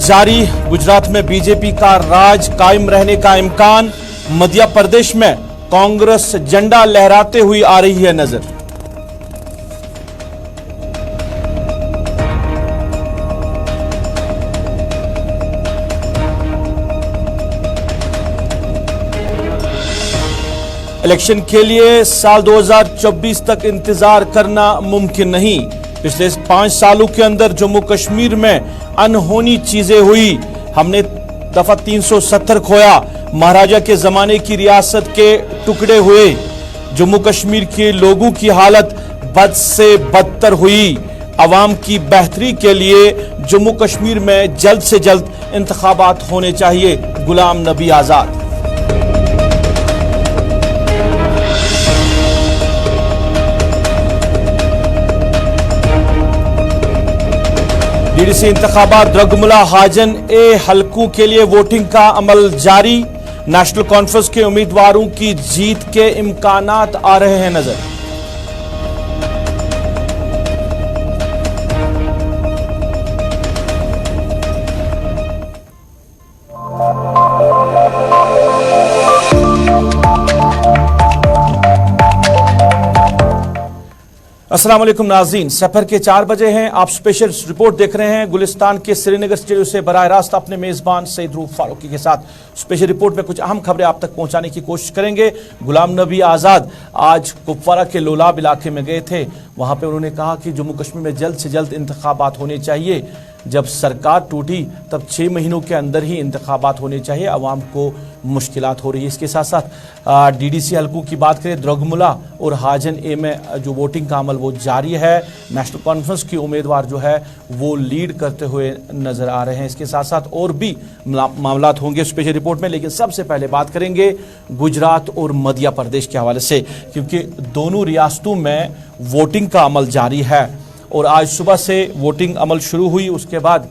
जारी, गुजरात में बीजेपी का राज कायम रहने का इम्कान। मध्य प्रदेश में कांग्रेस झंडा लहराते हुए आ रही है नजर। इलेक्शन के लिए साल 2024 तक इंतजार करना मुमकिन नहीं। पिछले 5 सालों के अंदर जम्मू कश्मीर में अनहोनी चीजें हुई। हमने दफा 370 खोया। महाराजा के जमाने की रियासत के टुकड़े हुए। जम्मू कश्मीर के लोगों की हालत बद से बदतर हुई। अवाम की बेहतरी के लिए जम्मू कश्मीर में जल्द से जल्द इंतखाबात होने चाहिए। गुलाम नबी आजाद। डीडीसी इंतखाबात द्रगमुला हाजन ए हलकों के लिए वोटिंग का अमल जारी। नेशनल कॉन्फ्रेंस के उम्मीदवारों की जीत के इम्कानात आ रहे हैं नजर। अस्सलाम वालेकुम नाज़रीन, सफर के 4 बजे हैं। आप स्पेशल रिपोर्ट देख रहे हैं गुलिस्तान के श्रीनगर स्टूडियो से बराह रास्त अपने मेजबान सईद रूफ फारूकी के साथ। स्पेशल रिपोर्ट में कुछ अहम खबरें आप तक पहुंचाने की कोशिश करेंगे। गुलाम नबी आजाद आज कुपवारा के लोलाब इलाके में गए थे। वहां पे उन्होंने कहा कि जम्मू कश्मीर में जल्द से जल्द इंतखाबात होने चाहिए। जब सरकार टूटी तब 6 महीनों के अंदर ही इंतखाबात होने चाहिए। अवाम को मुश्किलात हो रही है। इसके साथ साथ डीडीसी हलकों की बात करें, द्रगमुला और हाजन ए में जो वोटिंग का अमल वो जारी है। नेशनल कॉन्फ्रेंस के उम्मीदवार जो है वो लीड करते हुए नजर आ रहे हैं। इसके साथ साथ और भी मामलात होंगे स्पेशल रिपोर्ट में, लेकिन सबसे पहले बात करेंगे गुजरात और मध्य प्रदेश के हवाले से, क्योंकि दोनों रियासतों में वोटिंग का अमल जारी है और आज सुबह से वोटिंग अमल शुरू हुई। उसके बाद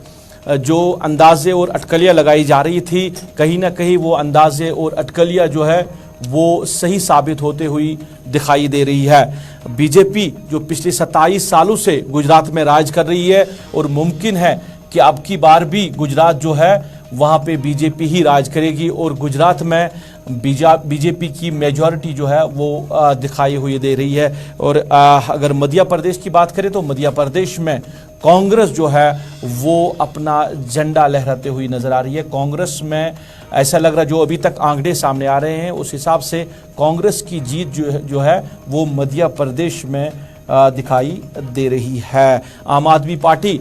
जो अंदाजे और अटकलियां लगाई जा रही थी, कहीं ना कहीं वो अंदाजे और अटकलियां जो है वो सही साबित होते हुई दिखाई दे रही है। बीजेपी जो पिछले 27 सालों से गुजरात में राज कर रही है और मुमकिन है कि अब की बार भी गुजरात जो है वहां पे बीजेपी ही राज करेगी और गुजरात में बीजेपी की मेजॉरिटी जो है वो दिखाई हुई दे रही है। और अगर मध्य प्रदेश की बात करें तो मध्य प्रदेश में कांग्रेस जो है वो अपना झंडा लहराते हुई नजर आ रही है। कांग्रेस में ऐसा लग रहा है, जो अभी तक आंकड़े सामने आ रहे हैं उस हिसाब से कांग्रेस की जीत जो है वो मध्य प्रदेश में दिखाई दे रही है। आम आदमी पार्टी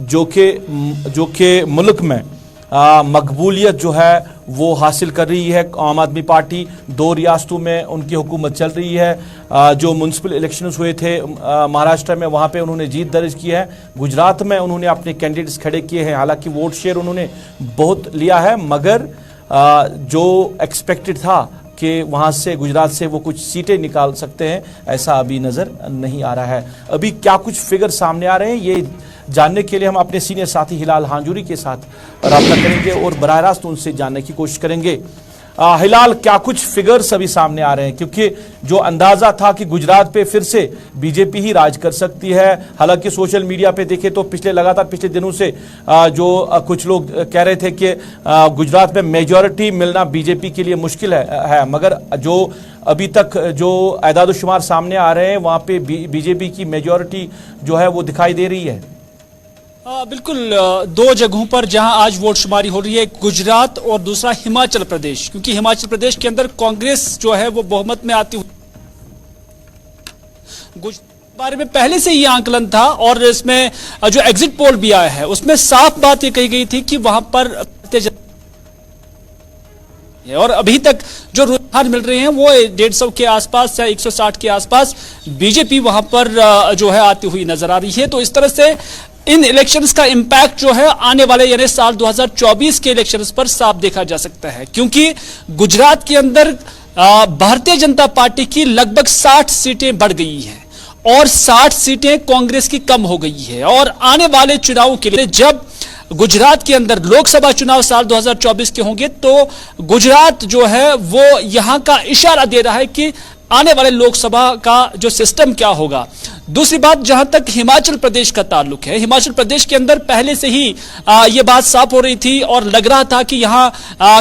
जो कि मुल्क में मकबूलियत जो है वो हासिल कर रही है। आम आदमी पार्टी 2 रियासतों में उनकी हुकूमत चल रही है। जो म्यूनसिपल इलेक्शंस हुए थे महाराष्ट्र में, वहाँ पे उन्होंने जीत दर्ज की है। गुजरात में उन्होंने अपने कैंडिडेट्स खड़े किए हैं। हालांकि वोट शेयर उन्होंने बहुत लिया है, मगर जो एक्सपेक्टेड था कि वहाँ से गुजरात से वो कुछ सीटें निकाल सकते हैं, ऐसा अभी नज़र नहीं आ रहा है। अभी क्या कुछ फिगर सामने आ रहे हैं ये जानने के लिए हम अपने सीनियर साथी हिलाल हांजूरी के साथ राब्ता करेंगे और बराह रास्त उनसे जानने की कोशिश करेंगे। हिलाल, क्या कुछ फिगर्स अभी सामने आ रहे हैं? क्योंकि जो अंदाजा था कि गुजरात पे फिर से बीजेपी ही राज कर सकती है, हालांकि सोशल मीडिया पे देखे तो पिछले दिनों से जो कुछ लोग कह रहे थे कि गुजरात में मेजॉरिटी मिलना बीजेपी के लिए मुश्किल है, मगर जो अभी तक जो एदाद-ओ-शुमार सामने आ रहे हैं वहां पे बीजेपी की मेजॉरिटी जो है वो दिखाई दे रही है। बिल्कुल, 2 जगहों पर जहां आज वोट शुमारी हो रही है, गुजरात और दूसरा हिमाचल प्रदेश, क्योंकि हिमाचल प्रदेश के अंदर कांग्रेस जो है वो बहुमत में आती हुई बारे में पहले से ये आंकलन था और इसमें जो एग्जिट पोल भी आया है उसमें साफ बात ये कही गई थी कि वहां पर और अभी तक जो रुझान मिल रहे हैं वो 150 के आसपास या 160 के आसपास बीजेपी वहां पर जो है आती हुई नजर आ रही है। तो इस तरह से इन इलेक्शंस का इंपैक्ट जो है आने वाले यानी साल 2024 के इलेक्शंस पर साफ देखा जा सकता है, क्योंकि गुजरात के अंदर भारतीय जनता पार्टी की लगभग 60 सीटें बढ़ गई हैं और 60 सीटें कांग्रेस की कम हो गई है। और आने वाले चुनावों के लिए जब गुजरात के अंदर लोकसभा चुनाव साल 2024 के होंगे तो गुजरात जो है वो यहां का इशारा दे रहा है कि आने वाले लोकसभा का जो सिस्टम क्या होगा। दूसरी बात, जहां तक हिमाचल प्रदेश का ताल्लुक है, हिमाचल प्रदेश के अंदर पहले से ही यह बात साफ हो रही थी और लग रहा था कि यहां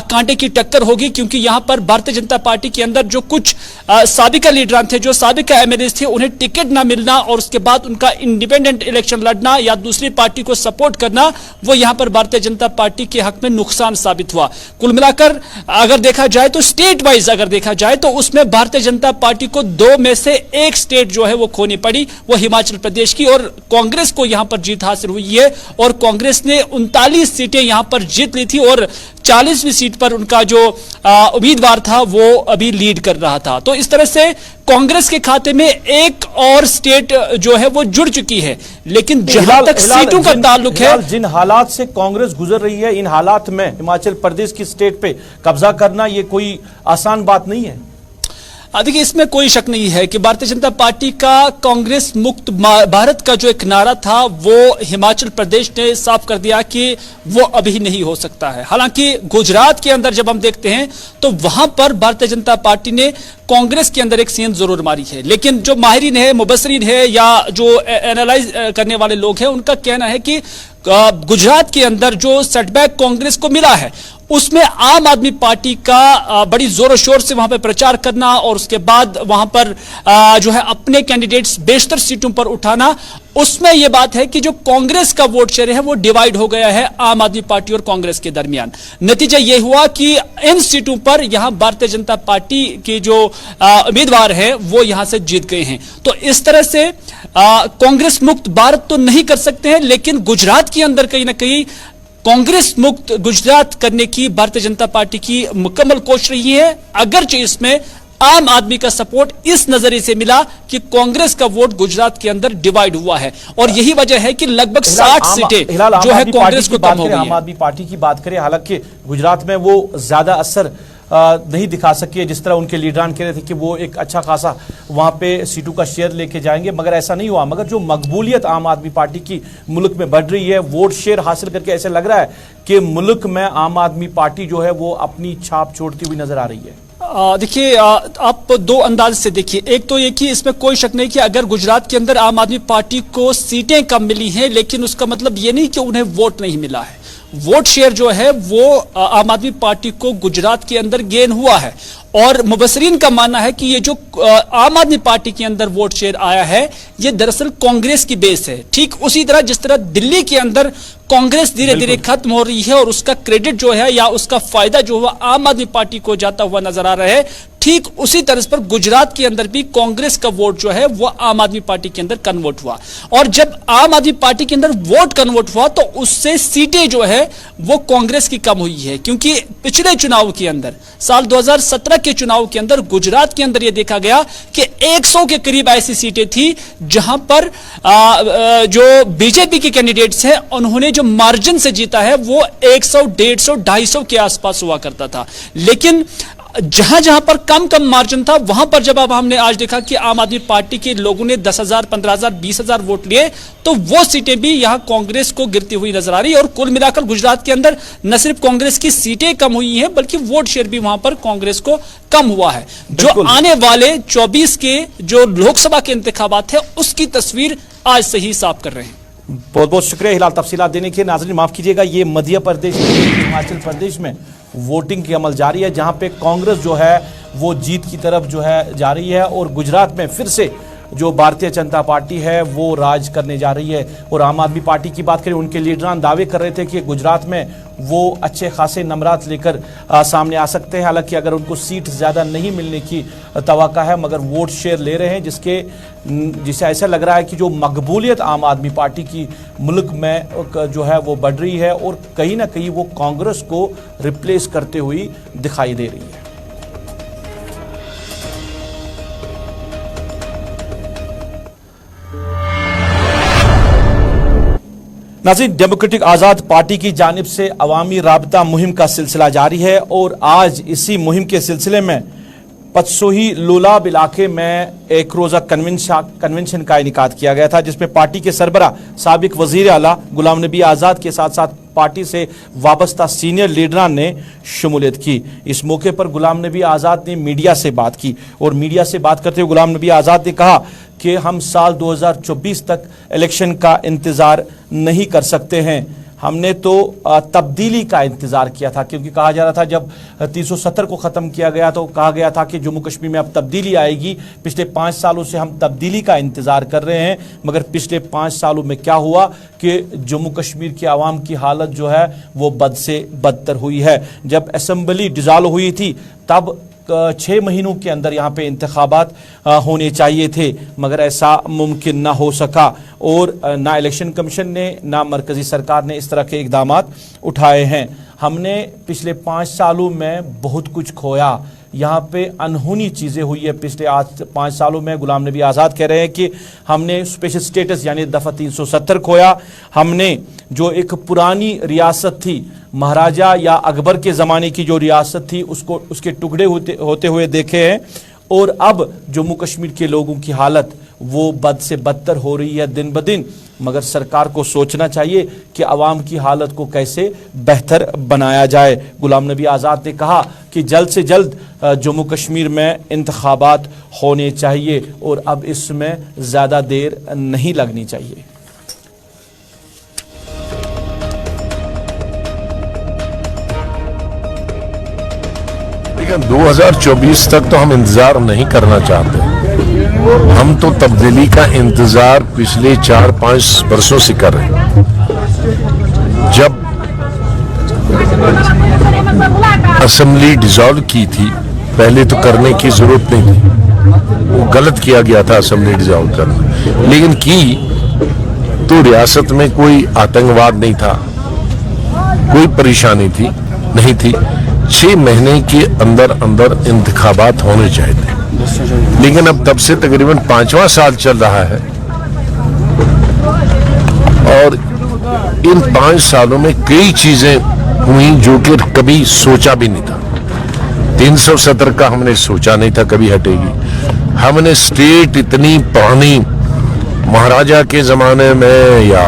कांटे की टक्कर होगी, क्योंकि यहां पर भारतीय जनता पार्टी के अंदर जो कुछ साबिका लीडरान थे, जो साबिका एमएलएस थे, उन्हें टिकट ना मिलना और उसके बाद उनका इंडिपेंडेंट इलेक्शन लड़ना या दूसरी पार्टी को सपोर्ट करना, वो यहां पर भारतीय जनता पार्टी के हक में नुकसान साबित हुआ। कुल मिलाकर अगर देखा जाए तो स्टेट वाइज अगर देखा जाए तो उसमें भारतीय जनता पार्टी को 2 में से 1 स्टेट जो है वो खोनी पड़ी, वो हिमाचल प्रदेश की, और कांग्रेस को यहां पर जीत हासिल हुई है और कांग्रेस ने 39 सीटें यहां पर जीत ली थी और 40वीं सीट पर उनका जो उम्मीदवार था वो अभी लीड कर रहा था। तो इस तरह से कांग्रेस के खाते में एक और स्टेट जो है वो जुड़ चुकी है। लेकिन जहां तक सीटों का ताल्लुक है, जिन हालात से कांग्रेस गुजर रही है, इन हालात में हिमाचल प्रदेश की स्टेट पे कब्जा करना ये कोई आसान बात नहीं है। देखिए, इसमें कोई शक नहीं है कि भारतीय जनता पार्टी का कांग्रेस मुक्त भारत का जो एक नारा था वो हिमाचल प्रदेश ने साफ कर दिया कि वो अभी नहीं हो सकता है। हालांकि गुजरात के अंदर जब हम देखते हैं तो वहां पर भारतीय जनता पार्टी ने कांग्रेस के अंदर एक सेंध जरूर मारी है, लेकिन जो माहिरीन है, मुबसरीन है या जो एनालाइज करने वाले लोग हैं, उनका कहना है कि गुजरात के अंदर जो सेटबैक कांग्रेस को मिला है उसमें आम आदमी पार्टी का बड़ी जोरों शोर से वहां पर प्रचार करना और उसके बाद वहां पर जो है अपने कैंडिडेट्स बेशतर सीटों पर उठाना, उसमें यह बात है कि जो कांग्रेस का वोट शेयर है वो डिवाइड हो गया है आम आदमी पार्टी और कांग्रेस के दरमियान। नतीजा यह हुआ कि इन सीटों पर यहां भारतीय जनता पार्टी के जो उम्मीदवार है वो यहां से जीत गए हैं। तो इस तरह से कांग्रेस मुक्त भारत तो नहीं कर सकते हैं, लेकिन गुजरात के अंदर कहीं ना कहीं कांग्रेस मुक्त गुजरात करने की भारतीय जनता पार्टी की मुकम्मल कोशिश रही है, अगरचे इसमें आम आदमी का सपोर्ट इस नजरिए से मिला कि कांग्रेस का वोट गुजरात के अंदर डिवाइड हुआ है और यही वजह है कि लगभग 60 सीटें जो है कांग्रेस को कम हो गई है। आम आदमी पार्टी की बात करें, हालांकि गुजरात में वो ज्यादा असर नहीं दिखा सकी है, जिस तरह उनके लीडरान कह रहे थे कि वो एक अच्छा खासा वहां पे सीटों का शेयर लेके जाएंगे, मगर ऐसा नहीं हुआ। मगर जो मकबूलियत आम आदमी पार्टी की मुल्क में बढ़ रही है, वोट शेयर हासिल करके ऐसे लग रहा है कि मुल्क में आम आदमी पार्टी जो है वो अपनी छाप छोड़ती हुई नजर आ रही है। देखिए, आप 2 अंदाज से देखिए। एक तो ये कि इसमें कोई शक नहीं कि अगर गुजरात के अंदर आम आदमी पार्टी को सीटें कम मिली हैं, लेकिन उसका मतलब ये नहीं कि उन्हें वोट नहीं मिला है। वोट शेयर जो है वो आम आदमी पार्टी को गुजरात के अंदर गेन हुआ है और मुबसरीन का मानना है कि ये जो आम आदमी पार्टी के अंदर वोट शेयर आया है ये दरअसल कांग्रेस की बेस है। ठीक उसी तरह जिस तरह दिल्ली के अंदर कांग्रेस धीरे धीरे खत्म हो रही है और उसका क्रेडिट जो है या उसका फायदा जो हुआ आम आदमी पार्टी को जाता हुआ नजर आ रहा है, ठीक उसी तरह पर गुजरात के अंदर भी कांग्रेस का वोट जो है वो आम आदमी पार्टी के अंदर कन्वर्ट हुआ और जब आम आदमी पार्टी के अंदर वोट कन्वर्ट हुआ तो उससे सीटें जो है वो कांग्रेस की कम हुई है। क्योंकि पिछले चुनाव के अंदर साल 2017 के चुनाव के अंदर गुजरात के अंदर यह देखा गया कि 100 के करीब ऐसी सीटें थी जहां पर जो बीजेपी के कैंडिडेट्स हैं उन्होंने जो मार्जिन से जीता है वो 100, 150, 250 के आसपास हुआ करता था। लेकिन जहां जहां पर कम मार्जिन था वहां पर जब अब हमने आज देखा कि आम आदमी पार्टी के लोगों ने 10,000, 15,000, 20,000 वोट लिए तो वो सीटें भी यहां कांग्रेस को गिरती हुई नजर आ रही है और कुल मिलाकर गुजरात के अंदर न सिर्फ कांग्रेस की सीटें कम हुई हैं बल्कि वोट शेयर भी वहां पर कांग्रेस को कम हुआ है। जो आने वाले 24 के जो लोकसभा के इंतखाबात है उसकी तस्वीर आज से ही साफ कर रहे हैं। बहुत बहुत शुक्रिया हिलाल तफसीलात देने के। नाज़रीन माफ कीजिएगा, ये मध्य प्रदेश, हिमाचल प्रदेश में वोटिंग की अमल जारी है जहां पे कांग्रेस जो है वो जीत की तरफ जो है जा रही है और गुजरात में फिर से जो भारतीय जनता पार्टी है वो राज करने जा रही है। और आम आदमी पार्टी की बात करें, उनके लीडरान दावे कर रहे थे कि गुजरात में वो अच्छे खासे नंबरात लेकर सामने आ सकते हैं। हालांकि अगर उनको सीट ज़्यादा नहीं मिलने की तवक्का है मगर वोट शेयर ले रहे हैं जिससे ऐसा लग रहा है कि जो मकबूलियत आम आदमी पार्टी की मुल्क में जो है वो बढ़ रही है और कहीं ना कहीं वो कांग्रेस को रिप्लेस करते हुए दिखाई दे रही है। नाज़रीन, डेमोक्रेटिक आज़ाद पार्टी की जानिब से अवामी राबता मुहिम का सिलसिला जारी है और आज इसी मुहिम के सिलसिले में पतसोही लोलाब इलाके में एक रोज़ा कन्वेंशन का इनेकाद किया गया था, जिसमें पार्टी के सरबरा साबिक वजीर आला गुलाम नबी आज़ाद के साथ साथ पार्टी से वाबस्ता सीनियर लीडरान ने शमूलियत की। इस मौके पर गुलाम नबी आज़ाद ने मीडिया से बात की और मीडिया से बात करते हुए गुलाम नबी आज़ाद ने कहा कि हम साल 2024 तक इलेक्शन का इंतज़ार नहीं कर सकते हैं। हमने तो तब्दीली का इंतज़ार किया था, क्योंकि कहा जा रहा था जब 370 को ख़त्म किया गया तो कहा गया था कि जम्मू कश्मीर में अब तब्दीली आएगी। पिछले 5 सालों से हम तब्दीली का इंतज़ार कर रहे हैं, मगर पिछले 5 सालों में क्या हुआ कि जम्मू कश्मीर की आवाम की हालत जो है वो बद से बदतर हुई है। जब असम्बली डिज़ाल्व हुई थी तब 6 महीनों के अंदर यहाँ पे इंतखाबात होने चाहिए थे, मगर ऐसा मुमकिन ना हो सका और ना इलेक्शन कमीशन ने ना मरकज़ी सरकार ने इस तरह के इक़दामात उठाए हैं। हमने पिछले 5 सालों में बहुत कुछ खोया, यहाँ पे अनहोनी चीज़ें हुई है। पिछले 5 सालों में गुलाम नबी आज़ाद कह रहे हैं कि हमने स्पेशल स्टेटस यानी दफ़ा 370 खोया, हमने जो एक पुरानी रियासत थी महाराजा या अकबर के ज़माने की जो रियासत थी उसको उसके टुकड़े होते हुए देखे हैं और अब जम्मू कश्मीर के लोगों की हालत वो बद से बदतर हो रही है दिन ब दिन। मगर सरकार को सोचना चाहिए कि आवाम की हालत को कैसे बेहतर बनाया जाए। गुलाम नबी आज़ाद ने कहा कि जल्द से जल्द जम्मू कश्मीर में इंतखाबात होने चाहिए और अब इसमें ज़्यादा देर नहीं लगनी चाहिए। लेकिन 2024 तक तो हम इंतजार नहीं करना चाहते। हम तो तब्दीली का इंतजार पिछले 4-5 वर्षों से कर रहे हैं। जब असेंबली डिसॉल्व की थी पहले तो करने की जरूरत नहीं थी, वो गलत किया गया था असेंबली डिसॉल्व करना, लेकिन की तो रियासत में कोई आतंकवाद नहीं था, कोई परेशानी नहीं थी। 6 महीने के अंदर अंदर इंतखाबात होने चाहिए थे, लेकिन अब तब से तकरीबन 5वां साल चल रहा है और इन 5 सालों में कई चीजें हुई जो कि कभी सोचा भी नहीं था। 370 का हमने सोचा नहीं था कभी हटेगी। हमने स्टेट इतनी पुरानी महाराजा के जमाने में या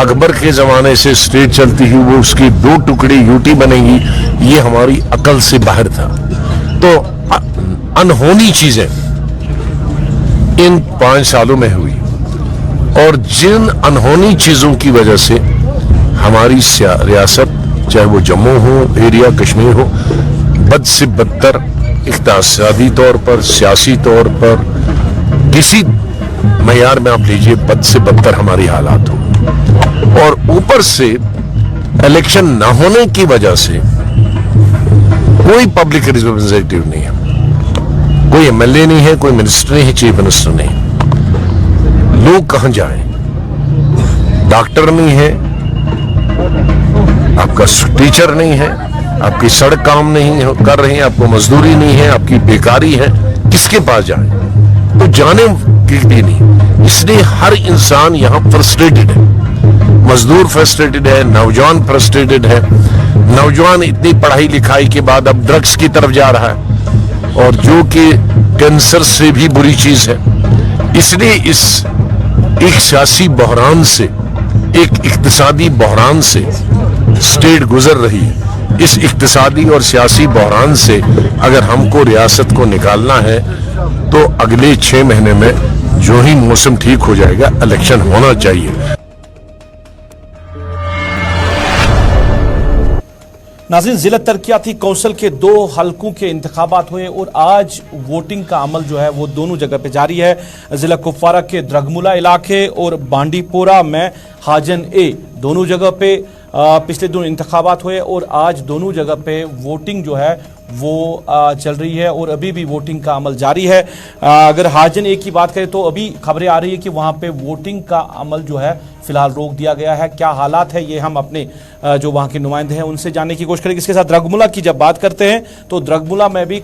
अकबर के जमाने से स्टेट चलती हुई वो उसकी 2 टुकड़ी यूटी बनेगी, ये हमारी अकल से बाहर था। तो अनहोनी चीजें इन 5 सालों में हुई और जिन अनहोनी चीजों की वजह से हमारी रियासत चाहे वो जम्मू हो एरिया कश्मीर हो बद से बदतर इक़्तिसादी तौर पर सियासी तौर पर किसी मयार में आप लीजिए बद से बदतर हमारी हालात हो और ऊपर से इलेक्शन ना होने की वजह से कोई पब्लिक रिप्रेजेंटेटिव नहीं है, कोई एमएलए नहीं है, कोई मिनिस्टर नहीं है, चीफ मिनिस्टर नहीं। लोग कहां जाएं? डॉक्टर नहीं है, आपका टीचर नहीं है, आपकी सड़क काम नहीं कर रहे हैं, आपको मजदूरी नहीं है, आपकी बेकारी है, किसके पास जाएं? तो जाने के लिए नहीं। इसलिए हर इंसान यहां फ्रस्ट्रेटेड है, मजदूर फ्रस्ट्रेटेड है, नौजवान फ्रस्ट्रेटेड है। नौजवान इतनी पढ़ाई लिखाई के बाद अब ड्रग्स की तरफ जा रहा है और जो कि कैंसर से भी बुरी चीज है। इसलिए इस एक सियासी बहरान से, एक इक्तिसादी बहरान से स्टेट गुजर रही है। इस इक्तिसादी और सियासी बहरान से अगर हमको रियासत को निकालना है तो अगले 6 महीने में जो ही मौसम ठीक हो जाएगा इलेक्शन होना चाहिए। नाज़रीन, जिला तरक्याती कौंसिल के 2 हलकों के इंतखाबात हुए और आज वोटिंग का अमल जो है वो दोनों जगह पे जारी है। जिला कुपवारा के द्रगमुला इलाके और बांडीपोरा में हाजन ए दोनों जगह पे पिछले दिनों इंतखाबात हुए और आज दोनों जगह पे वोटिंग जो है वो चल रही है और अभी भी वोटिंग का अमल जारी है। अगर हाजन ए की बात करें तो अभी खबरें आ रही है कि वहाँ पे वोटिंग का अमल जो है फिलहाल रोक दिया गया है। क्या हालात है ये हम अपने जो वहाँ के नुमाइंदे हैं उनसे जानने की कोशिश करेंगे। इसके साथ द्रगमुला की जब बात करते हैं तो द्रगमुला में भी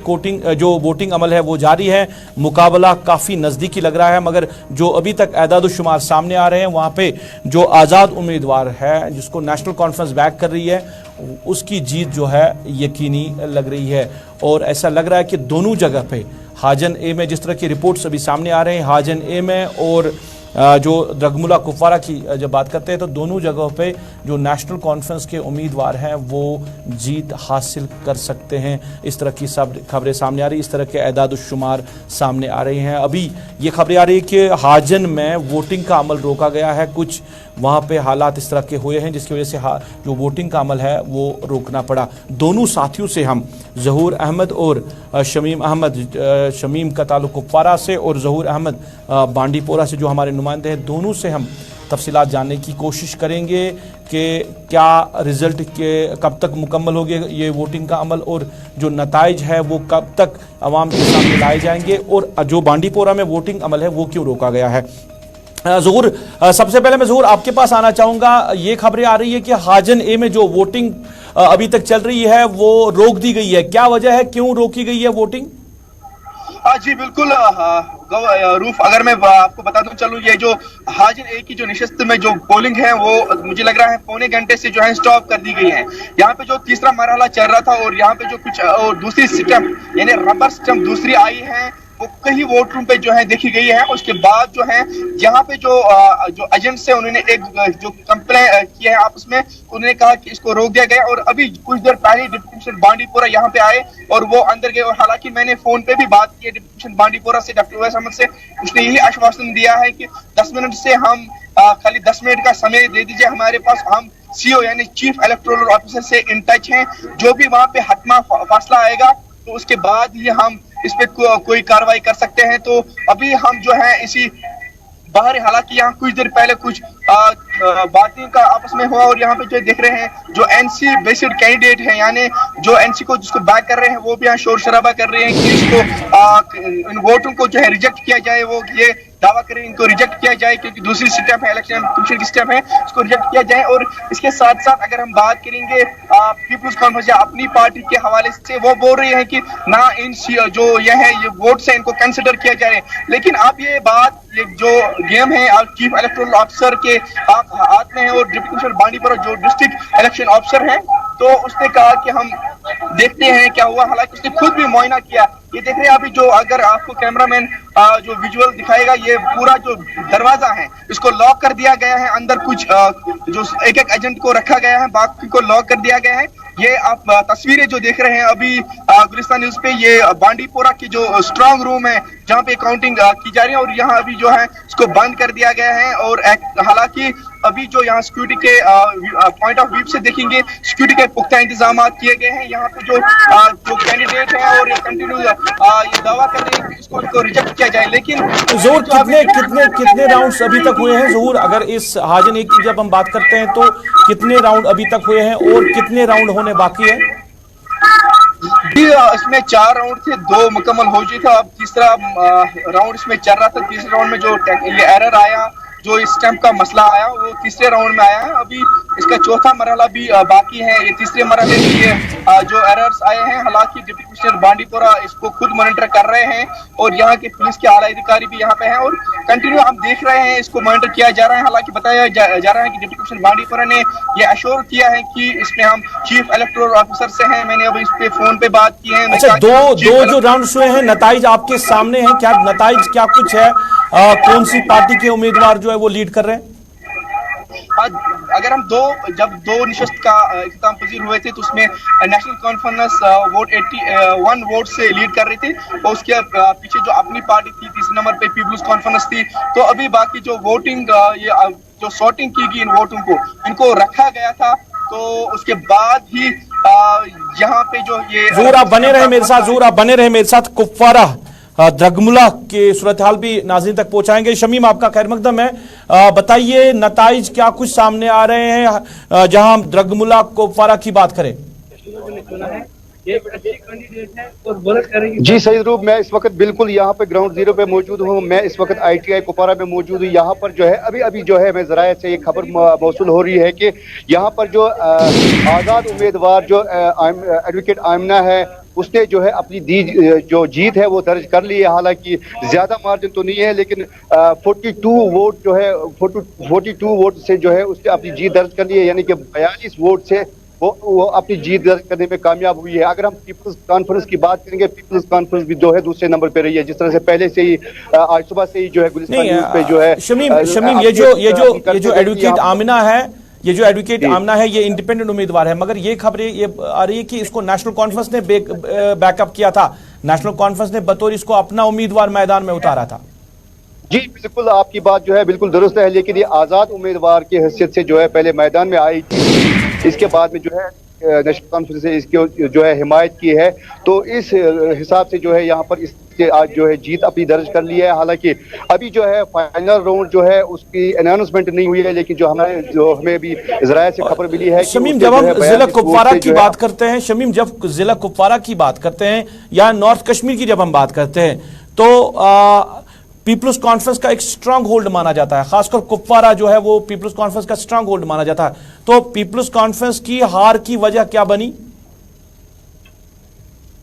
जो वोटिंग अमल है वो जारी है। मुकाबला काफ़ी नज़दीकी लग रहा है, मगर जो अभी तक एदाद-उश-शुमार सामने आ रहे हैं वहाँ पे जो आज़ाद उम्मीदवार है जिसको नेशनल कॉन्फ्रेंस बैक कर रही है उसकी जीत जो है यकीनी लग रही है। और ऐसा लग रहा है कि दोनों जगह पे हाजन ए में जिस तरह की रिपोर्ट्स अभी सामने आ रहे हैं, हाजन ए में और जो द्रगमुला कुपवारा की जब बात करते हैं तो दोनों जगहों पे जो नेशनल कॉन्फ्रेंस के उम्मीदवार हैं वो जीत हासिल कर सकते हैं। इस तरह की सब खबरें सामने आ रही, इस तरह के एदाद-उश-शुमार सामने आ रहे हैं। अभी ये खबरें आ रही है कि हाजन में वोटिंग का अमल रोका गया है, कुछ वहाँ पे हालात इस तरह के हुए हैं जिसकी वजह से जो वोटिंग का अमल है वो रोकना पड़ा। दोनों साथियों से हम ज़हूर अहमद और शमीम अहमद, शमीम का ताल्लुक कुपवारा से और ज़हूर अहमद बांडीपोरा से जो हमारे नुमाइंदे हैं, दोनों से हम तफसीलात जानने की कोशिश करेंगे कि क्या रिज़ल्ट के कब तक मुकम्मल होगी ये वोटिंग का अमल और जो नताइज है वो कब तक अवाम के सामने लाए जाएंगे और जो बांडीपोरा में वोटिंग अमल है वो क्यों रोका गया है। ज़हूर, सबसे पहले मैं ज़हूर आपके पास आना चाहूँगा। ये खबरें आ रही है कि हाजन ए में जो वोटिंग अभी तक चल रही है वो रोक दी गई है, क्या वजह है, क्यों रोकी गई है वोटिंग? जी बिल्कुल रूफ, अगर मैं आपको बता दूं चलूं, ये जो हाजन ए की जो निशस्त में जो पोलिंग है वो मुझे लग रहा है पौने घंटे से जो है स्टॉप कर दी गई है। यहाँ पे जो तीसरा मरहला चल रहा था और यहाँ पे जो कुछ और दूसरी स्टैंप यानी रबर स्टैंप दूसरी आई है वो कई वोट रूम पे जो है देखी गई है। उसके बाद जो है यहाँ पे जो एजेंट्स है उन्होंने एक जो कंप्लेन किया है आपस में, उन्होंने कहा कि इसको रोक दिया गया। और अभी कुछ देर पहले डिप्टी कमिश्नर बांडीपोरा यहाँ पे आए और वो अंदर गए और हालांकि मैंने फोन पे भी बात की है डिप्टी कमिश्नर बांडीपोरा से, डॉक्टर उवैस अहमद से, उसने यही आश्वासन दिया है कि 10 मिनट से हम खाली 10 मिनट का समय दे दीजिए हमारे पास, हम सीओ यानी चीफ इलेक्टोरल ऑफिसर से इन टच हैं, जो भी वहां पे हतमा फासला आएगा तो उसके बाद ही हम इस पे कोई कार्रवाई कर सकते हैं। तो अभी हम जो है इसी बाहर, हालांकि यहाँ कुछ देर पहले कुछ बातें का आपस में हुआ और यहाँ पे जो देख रहे हैं जो एनसी बेस्ड कैंडिडेट है यानी जो एनसी को जिसको बैक कर रहे हैं वो भी यहाँ शोर शराबा कर रहे हैं कि इसको इन वोटों को जो है रिजेक्ट किया जाए, वो ये दावा करें इनको रिजेक्ट किया जाए क्योंकि दूसरी स्टेप है, इलेक्शन कमीशन की स्टेप है, इसको रिजेक्ट किया जाए। और इसके साथ साथ अगर हम बात करेंगे पीपुल्स कॉन्फ्रेंस अपनी पार्टी के हवाले से, वो बोल रहे हैं कि ना इन जो ये वोट से इनको कंसिडर किया जाए। लेकिन आप ये बात, ये जो गेम है चीफ इलेक्टोरल ऑफिसर के हाथ में है और डिप्टी कमिश्नर बांडीपोरा जो डिस्ट्रिक्ट इलेक्शन ऑफिसर है, तो उसने कहा कि हम देखते हैं क्या हुआ। हालांकि उसने खुद भी मुआयना किया। ये देख रहे हैं अभी जो, अगर आपको कैमरामैन जो विजुअल दिखाएगा, ये पूरा जो दरवाजा है इसको लॉक कर दिया गया है, अंदर कुछ जो एक एक एजेंट को रखा गया है, बाकी को लॉक कर दिया गया है। ये आप तस्वीरें जो देख रहे हैं अभी गुलिस्तान न्यूज पे, ये बांडीपोरा की जो स्ट्रांग रूम है जहाँ पे काउंटिंग की जा रही है और यहाँ अभी जो है इसको बंद कर दिया गया है। और हालांकि अभी जो यहाँ सिक्योरिटी के पॉइंट ऑफ व्यू से देखेंगे, सिक्योरिटी के पुख्ता इंतजाम किए गए हैं। यहाँ पे जो कैंडिडेट है और ये कंटिन्यू ये दावा कर रहे हैं कि इसको रिजेक्ट किया जाए। लेकिन ज़हूर, कितने राउंड्स अभी तक हुए हैं ज़हूर? अगर इस हाजन ए की जब हम बात करते हैं तो कितने राउंड अभी तक हुए हैं और कितने राउंड होने बाकी है? इसमें 4 राउंड थे, 2 मुकम्मल हो चुके था, अब तीसरा राउंड इसमें चल रहा था। तीसरे राउंड में जो ये एरर आया, जो इस स्टैंप का मसला आया, वो तीसरे राउंड में आया है। अभी इसका चौथा मरहला भी बाकी है। ये तीसरे मरहले में ये जो एरर्स आए हैं, हालांकि डिप्टी कमिश्नर बांडीपोरा इसको खुद मॉनिटर कर रहे हैं और यहाँ के पुलिस के आला अधिकारी भी यहाँ पे हैं और कंटिन्यू हम देख रहे हैं, इसको मॉनिटर किया जा रहा है। हालांकि बताया जा रहा है कि डिप्टी कमिश्नर बांडीपोरा ने ये अश्योर किया है कि इसमें हम चीफ इलेक्टोरल ऑफिसर से हैं। मैंने अभी इस पे फोन पे बात की है। अच्छा, दो जो राउंड्स हुए हैं, नताइज आपके सामने हैं, क्या नताइज क्या कुछ है? कौन सी पार्टी के उम्मीदवार जो है वो लीड कर रहे हैं? अगर हम जब दो निशस्त का इख्तिताम पजीर हुए थे तो उसमें नेशनल कॉन्फ्रेंस वोट 81 वोट से लीड कर रही थी और उसके पीछे जो अपनी पार्टी थी तीसरे नंबर पे पीपुल्स कॉन्फ्रेंस थी। तो अभी बाकी जो वोटिंग जो सॉर्टिंग की गई इन वोटों को, इनको रखा गया था। तो उसके बाद ही यहाँ पे जो ये ज़हूर आप बने रहे मेरे साथ, ज़हूर आप बने रहे मेरे साथ। कुपवारा द्रगमुला के सूरत हाल भी नाज़रीन तक पहुंचाएंगे। शमीम, आपका खैर मकदम है, बताइए नताइज क्या कुछ सामने आ रहे हैं जहां हम द्रगमुला कुपवारा की बात करें? जी सही रूप, मैं इस वक्त बिल्कुल यहाँ पे ग्राउंड जीरो पे मौजूद हूँ। मैं इस वक्त ITI कुपवारा में मौजूद हूँ। यहाँ पर जो है अभी जो है मैं जराये से ये खबर मौसूल हो रही है कि यहाँ पर जो आज़ाद उम्मीदवार जो एडवोकेट आमना है, उसने जो है अपनी जो जीत है वो दर्ज कर ली है। हालांकि ज्यादा मार्जिन तो नहीं है, लेकिन 42 वोट जो है 42 वोट से जो है उसने अपनी जीत दर्ज कर ली है, यानी कि 42 वोट से वो अपनी जीत दर्ज करने में कामयाब हुई है। अगर हम पीपल्स कॉन्फ्रेंस की बात करेंगे, पीपल्स कॉन्फ्रेंस भी जो है दूसरे नंबर पे रही है, जिस तरह से पहले से ही आज सुबह से ही जो है गुलिस्तान न्यूज़ पे जो है शमीम ये जो एडवोकेट आमिना है, ये जो एडवोकेट आमिना है, ये इंडिपेंडेंट उम्मीदवार है, मगर ये खबरें ये आ रही है कि इसको नेशनल कॉन्फ्रेंस ने बैकअप किया था, नेशनल कॉन्फ्रेंस ने बतौर इसको अपना उम्मीदवार मैदान में उतारा था। जी बिल्कुल, आपकी बात जो है बिल्कुल दुरुस्त है, लेकिन ये आजाद उम्मीदवार की हैसियत से जो है पहले मैदान में आई थी, इसके बाद में जो है नेशनल कॉन्फ्रेंस से इसकी जो है हिमायत की है। तो इस हिसाब से जो है यहाँ पर इससे आज जो है जीत अपनी दर्ज कर ली है। हालांकि अभी जो है फाइनल राउंड जो है उसकी अनाउंसमेंट नहीं हुई है, लेकिन जो हमें भी ज़राए से खबर मिली है। शमीम, जब हम जिला कुपवारा की बात करते हैं, शमीम जब जिला कुपवारा की बात करते हैं या नॉर्थ कश्मीर की जब हम बात करते हैं, तो पीपल्स कॉन्फ्रेंस का एक स्ट्रांग होल्ड माना जाता है, खासकर कुपवारा जो है वो पीपल्स कॉन्फ्रेंस का स्ट्रांग होल्ड माना जाता है। तो पीपल्स कॉन्फ्रेंस की हार की वजह क्या बनी?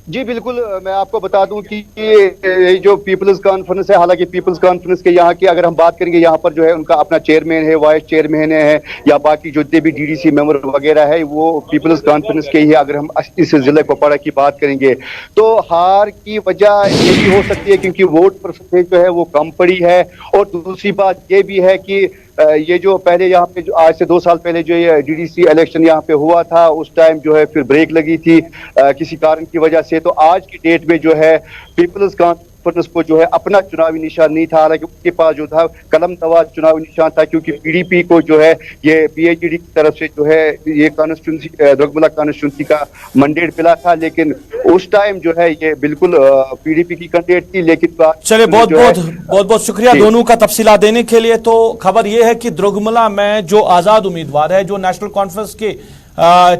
जी बिल्कुल, मैं आपको बता दूं कि ये जो पीपल्स कॉन्फ्रेंस है, हालांकि पीपल्स कॉन्फ्रेंस के यहाँ की अगर हम बात करेंगे, यहाँ पर जो है उनका अपना चेयरमैन है, वाइस चेयरमैन है, या बाकी जो भी डीडीसी मेंबर वगैरह है, वो पीपल्स कॉन्फ्रेंस के ही। अगर हम इस जिले कुपवाड़ा की बात करेंगे तो हार की वजह ये भी हो सकती है क्योंकि वोट परसेंटेज जो है वो कम पड़ी है, और दूसरी बात ये भी है कि ये जो पहले यहाँ पे जो आज से 2 साल पहले जो ये डीडीसी इलेक्शन यहाँ पे हुआ था, उस टाइम जो है फिर ब्रेक लगी थी किसी कारण की वजह से। तो आज की डेट में जो है पीपल्स कॉन्फ्रेंस को जो है अपना चुनावी निशान नहीं था, हालांकि उसके पास जो था कलम नवाज चुनावी निशान था, क्योंकि पीडीपी को जो है ये पीएचडी की तरफ से जो है ये कॉन्स्टिट्यूंसी द्रगमुला कॉन्स्टिट्यूंसी का मैंडेट मिला था, लेकिन उस टाइम जो है ये बिल्कुल पीडीपी की कैंडिडेट थी। लेकिन चलिए, बहुत शुक्रिया दोनों का तफसीला देने के लिए। तो खबर यह है कि द्रगमुला में जो आजाद उम्मीदवार है, जो नेशनल कॉन्फ्रेंस के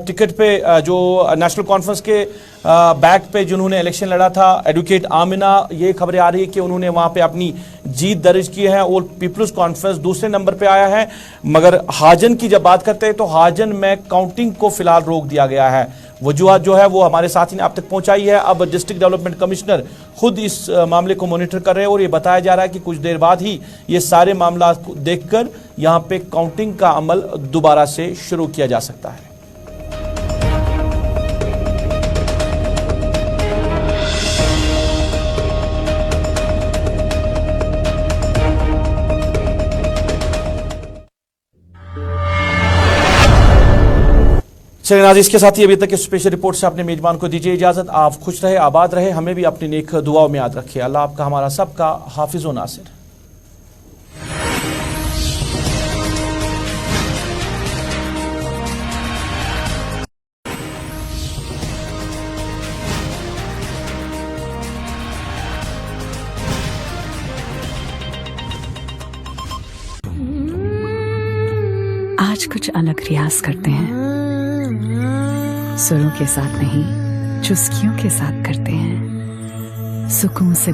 टिकट पे, जो नेशनल कॉन्फ्रेंस के बैक पे जिन्होंने इलेक्शन लड़ा था, एडवोकेट आमिना, ये खबरें आ रही है कि उन्होंने वहां पे अपनी जीत दर्ज की है और पीपल्स कॉन्फ्रेंस दूसरे नंबर पे आया है। मगर हाजन की जब बात करते हैं तो हाजन में काउंटिंग को फिलहाल रोक दिया गया है। वजूहत जो है वो हमारे साथी ने आप तक पहुंचाई है। अब डिस्ट्रिक्ट डेवलपमेंट कमिश्नर खुद इस मामले को मॉनिटर कर रहे हैं और ये बताया जा रहा है कि कुछ देर बाद ही ये सारे मामला देखकर यहाँ पे काउंटिंग का अमल दोबारा से शुरू किया जा सकता है। चलिए नाज़रीन, इसके साथ ही अभी तक की स्पेशल रिपोर्ट से अपने मेजबान को दीजिए इजाजत। आप खुश रहे, आबाद रहे, हमें भी अपनी नेक दुआओं में याद रखिए। अल्लाह आपका हमारा सबका हाफिज व नासिर। आज कुछ अलग रियाज करते हैं, सुरों के साथ नहीं, चुस्कियों के साथ करते हैं, सुकून से